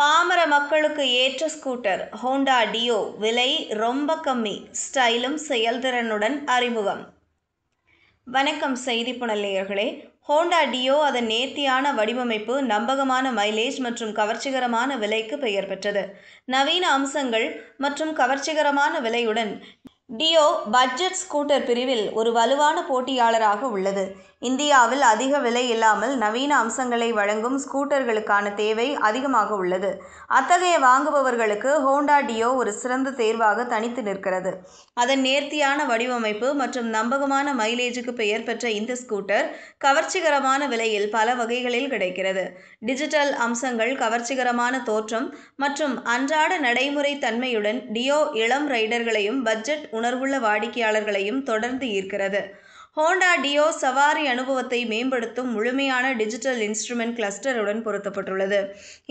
பாமர மக்களுக்கு ஏற்ற ஸ்கூட்டர் ஹோண்டா டியோ விலை ரொம்ப கம்மி, ஸ்டைலும் செயல்திறனுடன் அறிமுகம். வணக்கம் செய்தி புனல் நேயர்களே. ஹோண்டா டியோ அதன் நேர்த்தியான வடிவமைப்பு, நம்பகமான மைலேஜ் மற்றும் கவர்ச்சிகரமான விலைக்கு பெயர் பெற்றது. நவீன அம்சங்கள் மற்றும் கவர்ச்சிகரமான விலையுடன் டியோ பட்ஜெட் ஸ்கூட்டர் பிரிவில் ஒரு வலுவான போட்டியாளராக உள்ளது. இந்தியாவில் அதிக விலை இல்லாமல் நவீன அம்சங்களை வழங்கும் ஸ்கூட்டர்களுக்கான தேவை அதிகமாக உள்ளது. அத்தகைய வாங்குபவர்களுக்கு ஹோண்டா டியோ ஒரு சிறந்த தேர்வாக தனித்து நிற்கிறது. அதன் நேர்த்தியான வடிவமைப்பு மற்றும் நம்பகமான மைலேஜுக்கு பெயர் பெற்ற இந்த ஸ்கூட்டர் கவர்ச்சிகரமான விலையில் பல வகைகளில் கிடைக்கிறது. டிஜிட்டல் அம்சங்கள், கவர்ச்சிகரமான தோற்றம் மற்றும் அன்றாட நடைமுறை தன்மையுடன் டியோ இளம் ரைடர்களையும் பட்ஜெட் உணர்வுள்ள வாடிக்கையாளர்களையும் தொடர்ந்து ஈர்க்கிறது. ஹோண்டா டியோ சவாரி அனுபவத்தை மேம்படுத்தும் முழுமையான டிஜிட்டல் இன்ஸ்ட்ருமெண்ட் கிளஸ்டருடன் பொருத்தப்பட்டுள்ளது.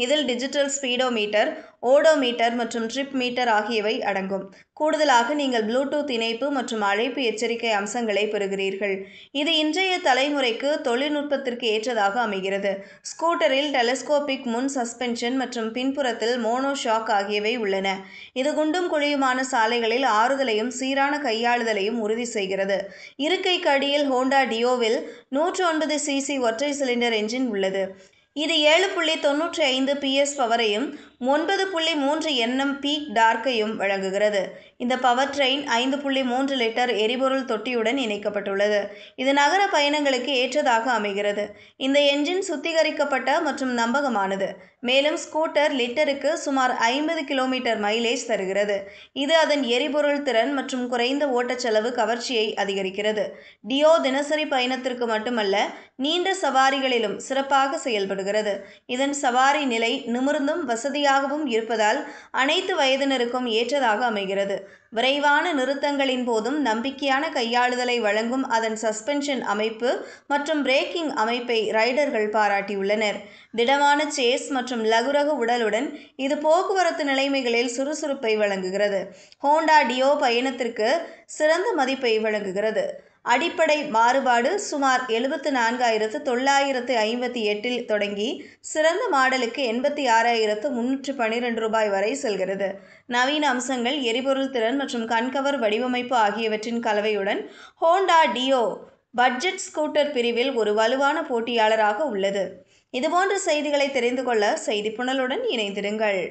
இதில் டிஜிட்டல் ஸ்பீடோமீட்டர், ஓடோமீட்டர் மற்றும் ட்ரிப் மீட்டர் ஆகியவை அடங்கும். கூடுதலாக நீங்கள் ப்ளூடூத் இணைப்பு மற்றும் அழைப்பு எச்சரிக்கை அம்சங்களை பெறுகிறீர்கள். இது இன்றைய தலைமுறைக்கு தொழில்நுட்பத்திற்கு ஏற்றதாக அமைகிறது. ஸ்கூட்டரில் டெலஸ்கோபிக் முன் சஸ்பென்ஷன் மற்றும் பின்புறத்தில் மோனோ ஷாக் ஆகியவை உள்ளன. இது குண்டும் குழியுமான சாலைகளில் ஆறுதலையும் சீரான கையாளுதலையும் உறுதி செய்கிறது. இருக்கைக்கு அடியில் ஹோண்டா டியோவில் 109 சிசி ஒற்றை சிலிண்டர் என்ஜின் உள்ளது. இது 7.95 PS பவரையும் 9.3 Nm பீக் டார்க்கையும் வழங்குகிறது. இந்த பவர் ட்ரெயின் 5.3 லிட்டர் எரிபொருள் தொட்டியுடன் இணைக்கப்பட்டுள்ளது. இது நகர பயணங்களுக்கு ஏற்றதாக அமைகிறது. இந்த என்ஜின் சுத்திகரிக்கப்பட்ட மற்றும் நம்பகமானது. மேலும் ஸ்கூட்டர் லிட்டருக்கு சுமார் 50 கிலோமீட்டர் மைலேஜ் தருகிறது. இது அதன் எரிபொருள் திறன் மற்றும் குறைந்த ஓட்டச்செலவு கவர்ச்சியை அதிகரிக்கிறது. டியோ தினசரி பயணத்திற்கு மட்டுமல்ல, நீண்ட சவாரிகளிலும் சிறப்பாக செயல்படுகிறது. இதன் சவாரி நிலை நிமிர்ந்தும் வசதியாகவும் இருப்பதால் அனைத்து வயதினருக்கும் ஏற்றதாக அமைகிறது. விரைவான நிறுத்தங்களின் போதும் நம்பிக்கையான கையாளுதலை வழங்கும் அதன் சஸ்பென்ஷன் அமைப்பு மற்றும் பிரேக்கிங் அமைப்பை ரைடர்கள் பாராட்டியுள்ளனர். திடமான சேஸ் மற்றும் லகுரக உடலுடன் இது போக்குவரத்து நிலைமைகளில் சுறுசுறுப்பை வழங்குகிறது. ஹோண்டா டியோ பயணத்திற்கு சிறந்த மதிப்பை வழங்குகிறது. அடிப்படை மாறுபாடு சுமார் 74,958 தொடங்கி சிறந்த மாடலுக்கு 86,312 ரூபாய் வரை செல்கிறது. நவீன அம்சங்கள், எரிபொருள் திறன் மற்றும் கண்கவர் வடிவமைப்பு ஆகியவற்றின் கலவையுடன் ஹோண்டா டியோ பட்ஜெட் ஸ்கூட்டர் பிரிவில் ஒரு வலுவான போட்டியாளராக உள்ளது. இதுபோன்ற செய்திகளை தெரிந்து கொள்ள செய்தி புனலுடன் இணைந்திருங்கள்.